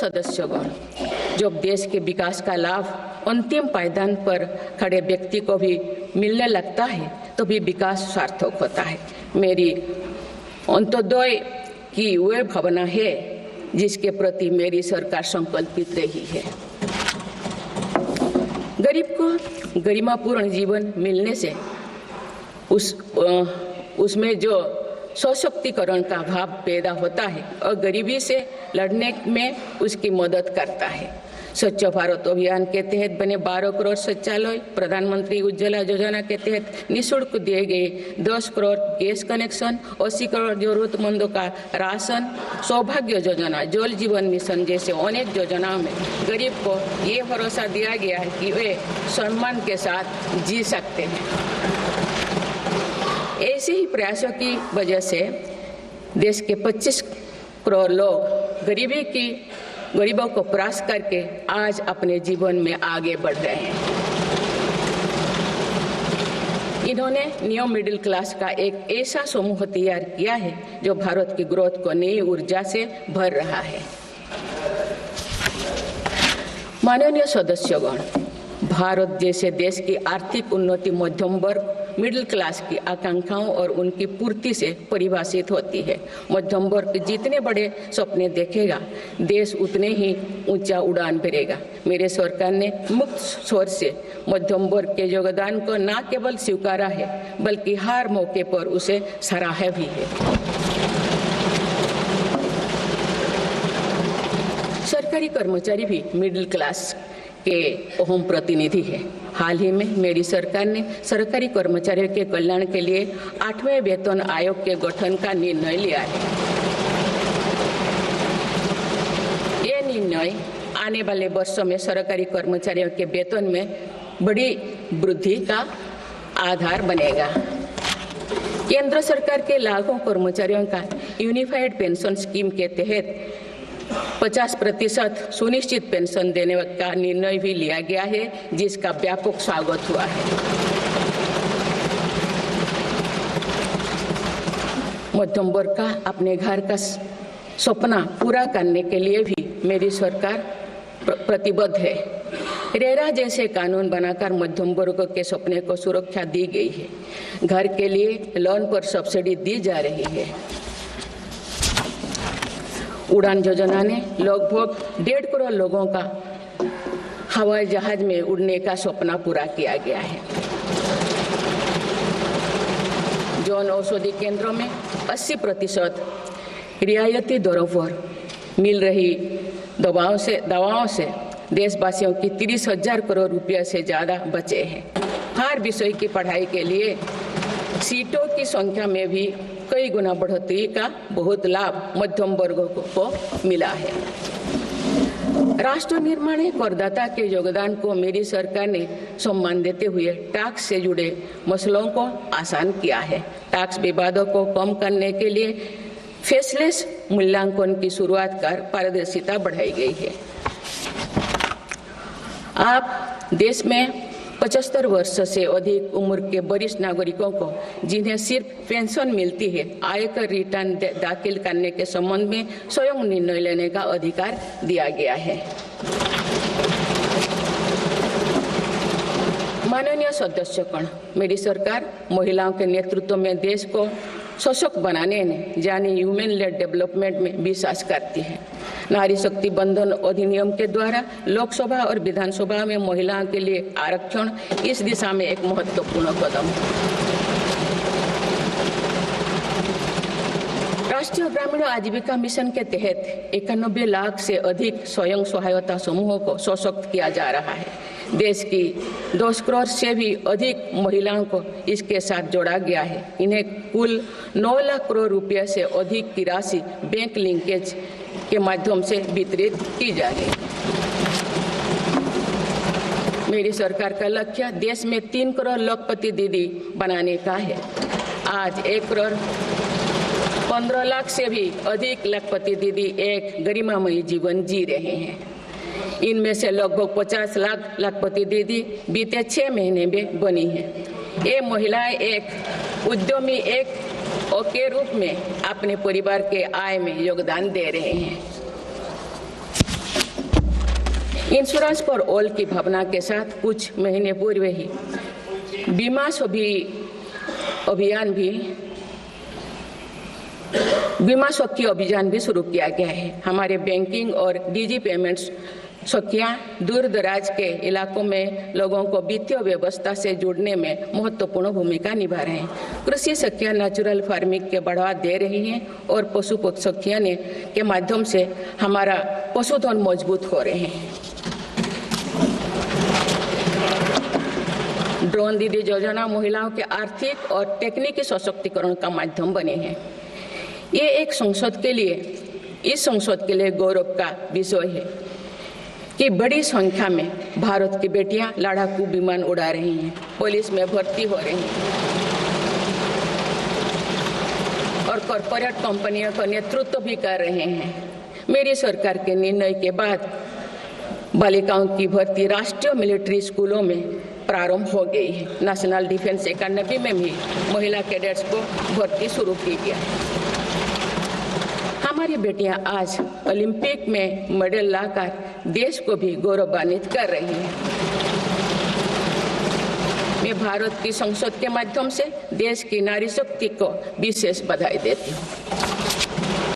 सदस्यगण, जब देश के विकास का लाभ अंतिम पायदान पर खड़े व्यक्ति को भी मिलने लगता है तो भी विकास सार्थक होता है। मेरी अंत्योदय की वह भावना है जिसके प्रति मेरी सरकार संकल्पित रही है। गरीब को गरिमापूर्ण जीवन मिलने से उसमें जो सशक्तिकरण का भाव पैदा होता है और गरीबी से लड़ने में उसकी मदद करता है। स्वच्छ भारत अभियान के तहत बने 12 करोड़ शौचालय, प्रधानमंत्री उज्ज्वला योजना के तहत निःशुल्क दिए गए 10 करोड़ गैस कनेक्शन, 80 करोड़ जरूरतमंदों का राशन, सौभाग्य योजना, जल जीवन मिशन जैसे अनेक योजनाओं में गरीब को ये भरोसा दिया गया है कि वे सम्मान के साथ जी सकते हैं। ऐसे ही प्रयासों की वजह से देश के 25 करोड़ लोग गरीबों को परास्त करके आज अपने जीवन में आगे बढ़ रहे हैं। इन्होंने न्यू मिडिल क्लास का एक ऐसा समूह तैयार किया है जो भारत की ग्रोथ को नई ऊर्जा से भर रहा है। माननीय सदस्यगण, भारत जैसे देश की आर्थिक उन्नति मध्यम वर्ग मिडिल क्लास की आकांक्षाओं और उनकी पूर्ति से परिभाषित होती है। मध्यम वर्ग जितने बड़े सपने देखेगा, देश उतने ही ऊंचा उड़ान भरेगा। मेरे सरकार ने मुक्त स्वर से मध्यम वर्ग के योगदान को न केवल स्वीकारा है बल्कि हर मौके पर उसे सराहा भी है। सरकारी कर्मचारी भी मिडिल क्लास के अहम प्रतिनिधि है। हाल ही में मेरी सरकार ने सरकारी कर्मचारियों के कल्याण के लिए 8वें वेतन आयोग के गठन का निर्णय लिया है। ये निर्णय आने वाले वर्षों में सरकारी कर्मचारियों के वेतन में बड़ी वृद्धि का आधार बनेगा। केंद्र सरकार के लाखों कर्मचारियों का यूनिफाइड पेंशन स्कीम के तहत 50% सुनिश्चित पेंशन देने का निर्णय भी लिया गया है, जिसका व्यापक स्वागत हुआ है। मध्यम वर्ग का अपने घर का सपना पूरा करने के लिए भी मेरी सरकार प्रतिबद्ध है। रेरा जैसे कानून बनाकर मध्यम वर्ग के सपने को सुरक्षा दी गई है। घर के लिए लोन पर सब्सिडी दी जा रही है। उड़ान योजना ने लगभग 1.5 करोड़ लोगों का हवाई जहाज में उड़ने का सपना पूरा किया गया है। जन औषधि केंद्रों में 80% रियायती दरों पर मिल रही दवाओं से देशवासियों की 30,000 करोड़ रुपये से ज़्यादा बचे हैं। हर विषय की पढ़ाई के लिए सीटों की संख्या में भी कई गुना बढ़ोतरी का बहुत लाभ मध्यम वर्ग को मिला है। राष्ट्र निर्माण में करदाता के योगदान को मेरी सरकार ने सम्मान देते हुए टैक्स से जुड़े मसलों को आसान किया है। टैक्स विवादों को कम करने के लिए फेसलेस मूल्यांकन की शुरुआत कर पारदर्शिता बढ़ाई गई है। आप देश में 75 वर्ष से अधिक उम्र के वरिष्ठ नागरिकों को जिन्हें सिर्फ पेंशन मिलती है, आयकर रिटर्न दाखिल करने के संबंध में स्वयं निर्णय लेने का अधिकार दिया गया है। माननीय सदस्यगण, मेरी सरकार महिलाओं के नेतृत्व में देश को सशक्त बनाने में यानी ह्यूमन लेड डेवलपमेंट में विश्वास करती है। नारी शक्ति बंधन अधिनियम के द्वारा लोकसभा और विधानसभा में महिलाओं के लिए आरक्षण इस दिशा में एक महत्वपूर्ण कदम है। राष्ट्रीय ग्रामीण आजीविका मिशन के तहत 91 लाख से अधिक स्वयं सहायता समूहों को सशक्त किया जा रहा है। देश की 10 करोड़ से भी अधिक महिलाओं को इसके साथ जोड़ा गया है। इन्हें कुल 9 लाख करोड़ रुपये से अधिक की राशि बैंक लिंकेज के माध्यम से वितरित की जा रही है। मेरी सरकार का लक्ष्य देश में 3 करोड़ लखपति दीदी बनाने का है। आज 1 करोड़ 15 लाख से भी अधिक लखपति दीदी एक गरिमामयी जीवन जी रहे हैं। इनमें से लगभग 50 लाख लखपति दीदी बीते 6 महीने में बनी है। ये महिलाएं एक उद्यमी के रूप में अपने परिवार के आय में योगदान दे रहे हैं। इंश्योरेंस फॉर ऑल की भावना के साथ कुछ महीने पूर्व ही बीमा सखी अभियान भी शुरू किया गया है। हमारे बैंकिंग और डिजी पेमेंट्स सखियां दूर दराज के इलाकों में लोगों को वित्तीय व्यवस्था से जुड़ने में महत्वपूर्ण भूमिका निभा रहे हैं। कृषि सखियां नेचुरल फार्मिंग के बढ़ावा दे रही हैं और पशु सखियां के माध्यम से हमारा पशुधन मजबूत हो रहे हैं। ड्रोन दीदी योजना महिलाओं के आर्थिक और तकनीकी सशक्तिकरण का माध्यम बने हैं। ये इस संसद के लिए गौरव का विषय है कि बड़ी संख्या में भारत की बेटियां लड़ाकू विमान उड़ा रही हैं, पुलिस में भर्ती हो रही हैं और कॉरपोरेट कंपनियों का नेतृत्व भी कर रहे हैं। मेरी सरकार के निर्णय के बाद बालिकाओं की भर्ती राष्ट्रीय मिलिट्री स्कूलों में प्रारंभ हो गई है। नेशनल डिफेंस एकेडमी में भी महिला कैडेट्स को भर्ती शुरू की गई है। हमारी बेटियां आज ओलंपिक में मेडल लाकर देश को भी गौरवान्वित कर रही हैं। मैं भारत की संसद के माध्यम से देश की नारी शक्ति को विशेष बधाई देती हूँ।